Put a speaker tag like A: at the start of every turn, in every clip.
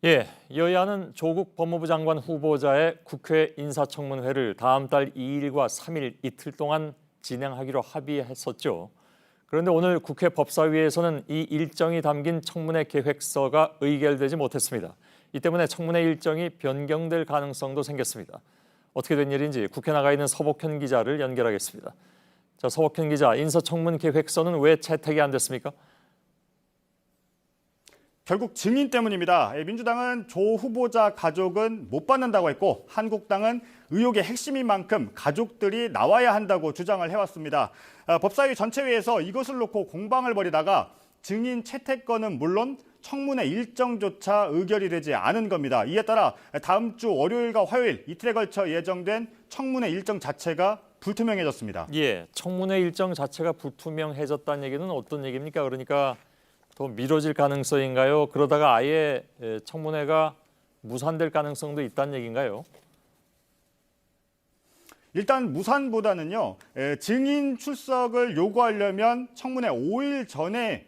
A: 예, 여야는 조국 법무부 장관 후보자의 국회 인사청문회를 다음 달 2일과 3일 이틀 동안 진행하기로 합의했었죠. 그런데 오늘 국회 법사위에서는 이 일정이 담긴 청문회 계획서가 의결되지 못했습니다. 이 때문에 청문회 일정이 변경될 가능성도 생겼습니다. 어떻게 된 일인지 국회 나가 있는 서복현 기자를 연결하겠습니다. 자, 서복현 기자, 인사청문 계획서는 왜 채택이 안 됐습니까?
B: 결국 증인 때문입니다. 민주당은 조 후보자 가족은 못 받는다고 했고 한국당은 의혹의 핵심인 만큼 가족들이 나와야 한다고 주장을 해왔습니다. 법사위 전체회에서 이것을 놓고 공방을 벌이다가 증인 채택건은 물론 청문회 일정조차 의결이 되지 않은 겁니다. 이에 따라 다음 주 월요일과 화요일 이틀에 걸쳐 예정된 청문회 일정 자체가 불투명해졌습니다.
A: 예, 청문회 일정 자체가 불투명해졌다는 얘기는 어떤 얘기입니까? 그러니까 더 미뤄질 가능성인가요? 그러다가 아예 청문회가 무산될 가능성도 있다는 얘기인가요?
B: 일단 무산보다는요. 증인 출석을 요구하려면 청문회 5일 전에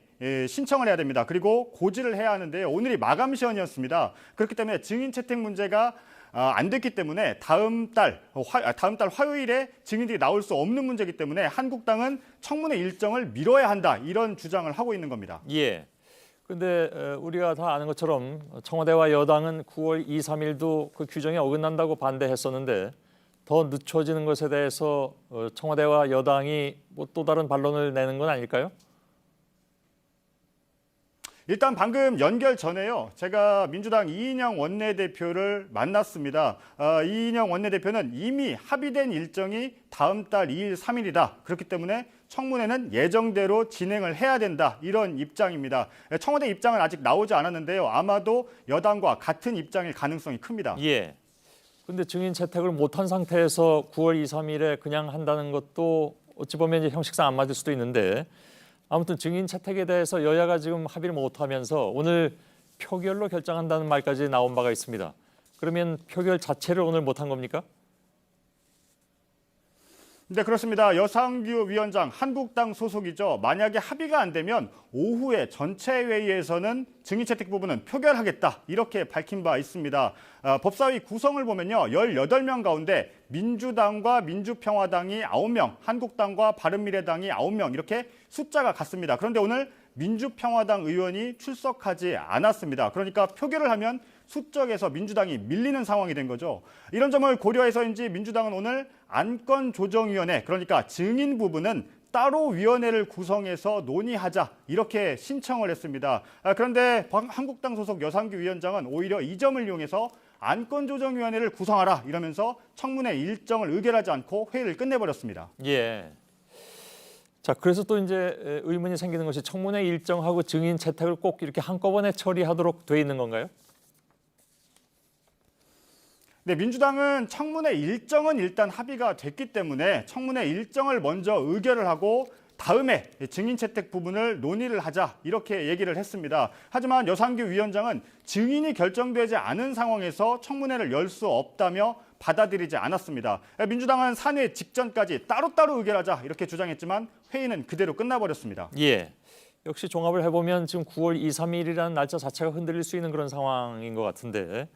B: 신청을 해야 됩니다. 그리고 고지를 해야 하는데요. 오늘이 마감 시한이었습니다. 그렇기 때문에 증인 채택 문제가 안 됐기 때문에 다음 달 화요일에 증인들이 나올 수 없는 문제이기 때문에 한국당은 청문회 일정을 미뤄야 한다 이런 주장을 하고 있는 겁니다.
A: 예. 근데 우리가 다 아는 것처럼 청와대와 여당은 9월 2, 3일도 그 규정에 어긋난다고 반대했었는데 더 늦춰지는 것에 대해서 청와대와 여당이 뭐 또 다른 반론을 내는 건 아닐까요?
B: 일단 방금 연결 전에요. 제가 민주당 이인영 원내대표를 만났습니다. 이인영 원내대표는 이미 합의된 일정이 다음 달 2일, 3일이다. 그렇기 때문에 청문회는 예정대로 진행을 해야 된다. 이런 입장입니다. 청와대 입장은 아직 나오지 않았는데요. 아마도 여당과 같은 입장일 가능성이 큽니다.
A: 예. 근데 증인 채택을 못한 상태에서 9월 2, 3일에 그냥 한다는 것도 어찌 보면 이제 형식상 안 맞을 수도 있는데 아무튼 증인 채택에 대해서 여야가 지금 합의를 못하면서 오늘 표결로 결정한다는 말까지 나온 바가 있습니다. 그러면 표결 자체를 오늘 못한 겁니까?
B: 네, 그렇습니다. 여상규 위원장 한국당 소속이죠. 만약에 합의가 안 되면 오후에 전체 회의에서는 증인 채택 부분은 표결하겠다 이렇게 밝힌 바 있습니다. 법사위 구성을 보면요. 18명 가운데 민주당과 민주평화당이 9명, 한국당과 바른미래당이 9명 이렇게 숫자가 같습니다. 그런데 오늘 민주평화당 의원이 출석하지 않았습니다. 그러니까 표결을 하면 수적에서 민주당이 밀리는 상황이 된 거죠. 이런 점을 고려해서인지 민주당은 오늘 안건조정위원회, 그러니까 증인 부분은 따로 위원회를 구성해서 논의하자 이렇게 신청을 했습니다. 그런데 한국당 소속 여상규 위원장은 오히려 이 점을 이용해서 안건조정위원회를 구성하라 이러면서 청문회 일정을 의결하지 않고 회의를 끝내버렸습니다.
A: 예. 자, 그래서 또 이제 의문이 생기는 것이 청문회 일정하고 증인 채택을 꼭 이렇게 한꺼번에 처리하도록 돼 있는 건가요?
B: 네, 민주당은 청문회 일정은 일단 합의가 됐기 때문에 청문회 일정을 먼저 의결을 하고 다음에 증인 채택 부분을 논의를 하자 이렇게 얘기를 했습니다. 하지만 여상규 위원장은 증인이 결정되지 않은 상황에서 청문회를 열 수 없다며 받아들이지 않았습니다. 민주당은 산회 직전까지 따로따로 의결하자 이렇게 주장했지만 회의는 그대로 끝나버렸습니다.
A: 예. 역시 종합을 해보면 지금 9월 2, 3일이라는 날짜 자체가 흔들릴 수 있는 그런 상황인 것 같은데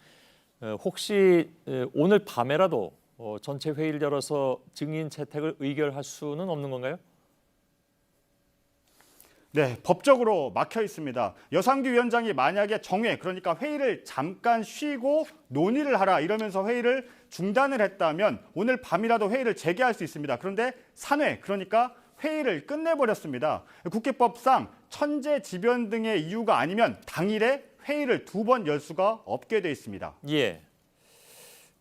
A: 혹시 오늘 밤에라도 전체 회의를 열어서 증인 채택을 의결할 수는 없는 건가요?
B: 네, 법적으로 막혀 있습니다. 여상규 위원장이 만약에 정회, 그러니까 회의를 잠깐 쉬고 논의를 하라 이러면서 회의를 중단을 했다면 오늘 밤이라도 회의를 재개할 수 있습니다. 그런데 산회, 그러니까 회의를 끝내버렸습니다. 국회법상 천재지변 등의 이유가 아니면 당일에 회의를 2번 열 수가 없게 돼 있습니다.
A: 예.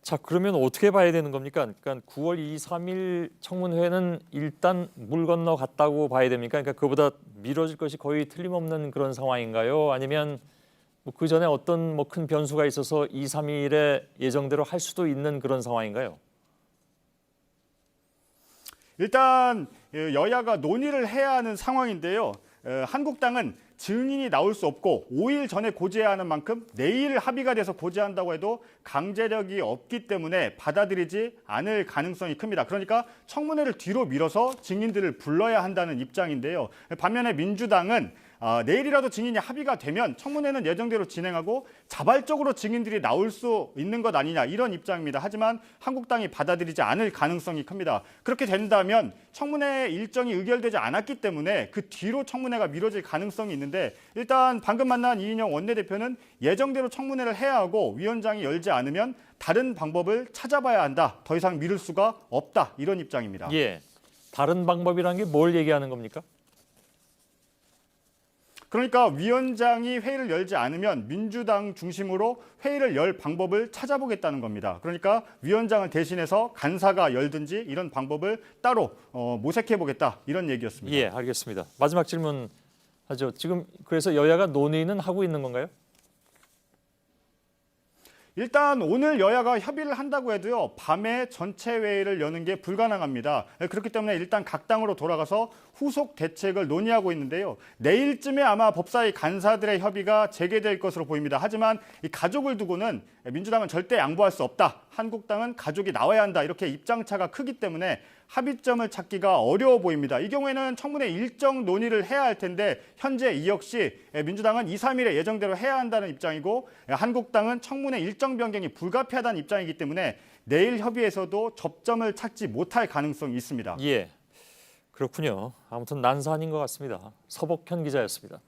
A: 자, 그러면 어떻게 봐야 되는 겁니까? 그러니까 9월 2, 3일 청문회는 일단 물 건너 갔다고 봐야 됩니까? 그러니까 그보다 미뤄질 것이 거의 틀림없는 그런 상황인가요? 아니면 뭐 그 전에 어떤 뭐 큰 변수가 있어서 2, 3일에 예정대로 할 수도 있는 그런 상황인가요?
B: 일단 여야가 논의를 해야 하는 상황인데요. 한국당은 증인이 나올 수 없고 5일 전에 고지해야 하는 만큼 내일 합의가 돼서 고지한다고 해도 강제력이 없기 때문에 받아들이지 않을 가능성이 큽니다. 그러니까 청문회를 뒤로 밀어서 증인들을 불러야 한다는 입장인데요. 반면에 민주당은 내일이라도 증인이 합의가 되면 청문회는 예정대로 진행하고 자발적으로 증인들이 나올 수 있는 것 아니냐 이런 입장입니다. 하지만 한국당이 받아들이지 않을 가능성이 큽니다. 그렇게 된다면 청문회 일정이 의결되지 않았기 때문에 그 뒤로 청문회가 미뤄질 가능성이 있는데 일단 방금 만난 이인영 원내대표는 예정대로 청문회를 해야 하고 위원장이 열지 않으면 다른 방법을 찾아봐야 한다. 더 이상 미룰 수가 없다. 이런 입장입니다.
A: 예, 다른 방법이란 게 뭘 얘기하는 겁니까?
B: 그러니까 위원장이 회의를 열지 않으면 민주당 중심으로 회의를 열 방법을 찾아보겠다는 겁니다. 그러니까 위원장을 대신해서 간사가 열든지 이런 방법을 따로 모색해보겠다 이런 얘기였습니다.
A: 예, 알겠습니다. 마지막 질문 하죠. 지금 그래서 여야가 논의는 하고 있는 건가요?
B: 일단 오늘 여야가 협의를 한다고 해도요. 밤에 전체 회의를 여는 게 불가능합니다. 그렇기 때문에 일단 각 당으로 돌아가서 후속 대책을 논의하고 있는데요. 내일쯤에 아마 법사위 간사들의 협의가 재개될 것으로 보입니다. 하지만 이 가족을 두고는 민주당은 절대 양보할 수 없다. 한국당은 가족이 나와야 한다. 이렇게 입장차가 크기 때문에 합의점을 찾기가 어려워 보입니다. 이 경우에는 청문회 일정 논의를 해야 할 텐데 현재 이 역시 민주당은 2, 3일에 예정대로 해야 한다는 입장이고 한국당은 청문회 일정 변경이 불가피하다는 입장이기 때문에 내일 협의에서도 접점을 찾지 못할 가능성이 있습니다.
A: 예, 그렇군요. 아무튼 난사한인 것 같습니다. 서복현 기자였습니다.